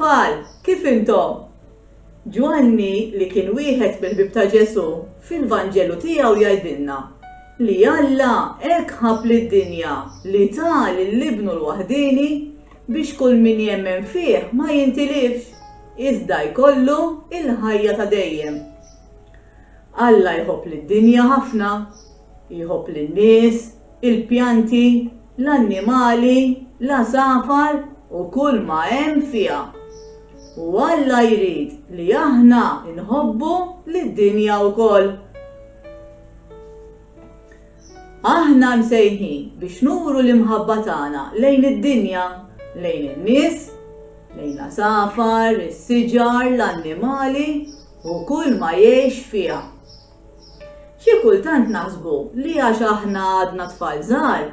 tfal, kif intom? Ġwanni li kien wieħed mill-ħbieb ta' Ġesu fil-Vanġelu tiegħu jgħidilna li Alla hekk ħabb lid-dinja li ta' lill-ibnu l-waħdini biex kull min jemmen fih ma jintilifx, iżda jkollu il-ħajja ta' dejjem. Alla jħobb lid-dinja ħafna, jħobb lin-nies, il-pjanti, l-annimali, l-għasafar u kull ma hemm fiha. U Alla jrid li aħna nħobbu lid-dinja wkoll. Aħna msejħin biex nuru l-imħabba tagħna lejn id-dinja, lejn in-nies, lejn l-għasafar, is-siġar, l-annimali u kull ma jgħix fiha. Xi kultant naħsbu li għax aħna għadna tfal żgħar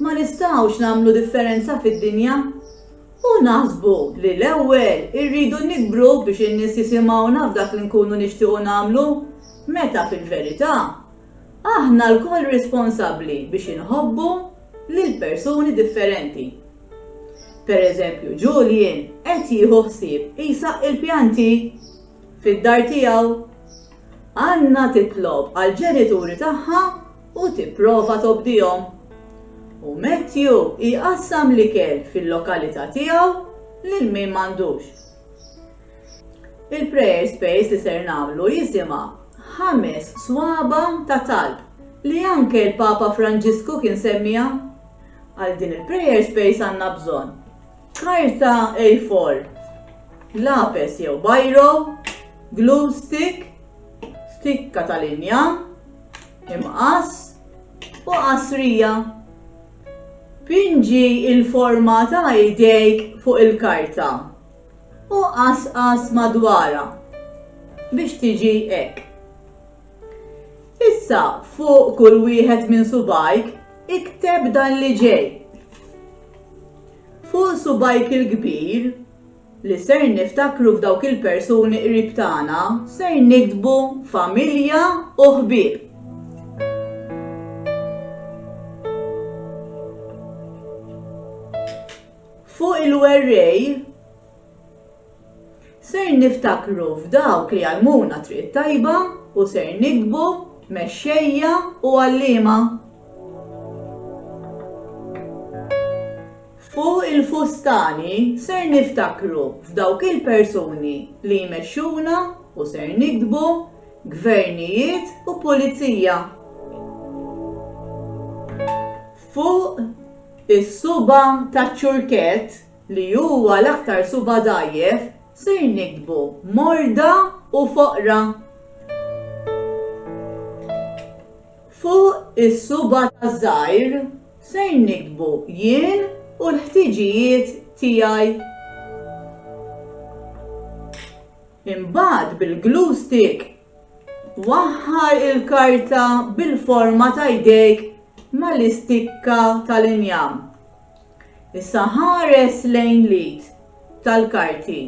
ma nistgħux nagħmlu differenza fid-dinja u naħsbu li l-ewwel irridu nikbru biex in-nies jisimgħuna f'dak li nkunu nixtiequ nagħmlu, meta fil-verità aħna l-koll responsabbli biex inħobbu lil persuni differenti. Pereżempju, Julian qed jieħu ħsieb jisaq il-pjanti fid-dar tiegħu. Anna titlob għall-ġenituri tagħha u tipprova tobdihom. U Matthew jqassam l-ikel fil-lokalità tiegħu lil min m'għandux. Il-prayer space li ser nagħmlu jisimha Ħames Swaba Ta Talb li anke l-Papa Franġisku kien semmiha. Għal din il-prayer space għandna bżonn Karta A4, lapes jew bajro, glue stick, stikka tal-injam, imqas u qasrija. Pinġi il-forma ta' idejk fuq il-karta u qasqas madwarha biex tiġi hekk. Issa fuq kull wieħed minn subgħajk ikteb dan li ġej. Fuq subgħajk il-kbir li ser niftakru f'dawk il-persuni qrib tagħna ser niktbu familja u ħbieb. Fuq il-werrej ser niftakru f'dawk li għalmuna triq tajba u ser niktbu mexxejja u għalliema. Fuq il-fustani ser niftakru f'dawk il-persuni li jmexxuna u ser niktbu gvernijiet u pulizija. Fuq is-subgħa Taċ-ċurkett li huwa l-aktar subgħa dgħajjef ser niktbu morda u foqra. Fuq is-subgħa taż-żgħir ser niktbu jien u l-ħtiġijiet tiegħi. Imbagħad bil-glue stick waħħar il-karta bil-forma ta' jdejk mal-istikka tal-injam. Issa ħares lejn lit tal-karti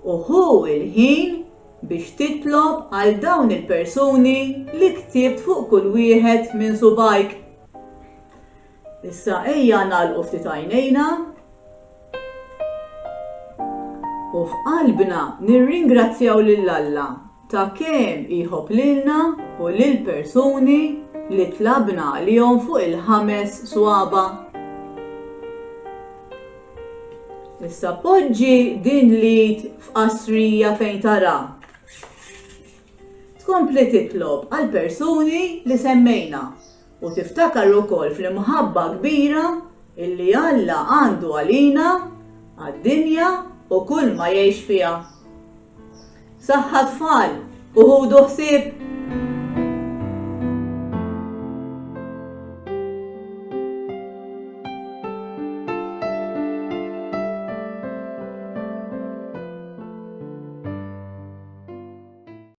u hu il-ħin biex titlob għal dawn il-persuni li ktibt fuq kull wieħed minn subgħajk. Issa ejja nagħlqu ftit għajnejna u f'qalbna nirringrazzjaw lil Alla ta' kemm jħobb lilna u lil persuni li tlabna għalihom fuq il-ħames swaba. Issa poġġi din lit f'qasrija fejn tara. Tkompli titlob għal persuni li semmejna u tiftakar ukoll fl-imħabba kbira illi Alla għandu għalina, għad-dinja u kull ma jgħix fiha. Saħħa tfal u ħudu ħsieb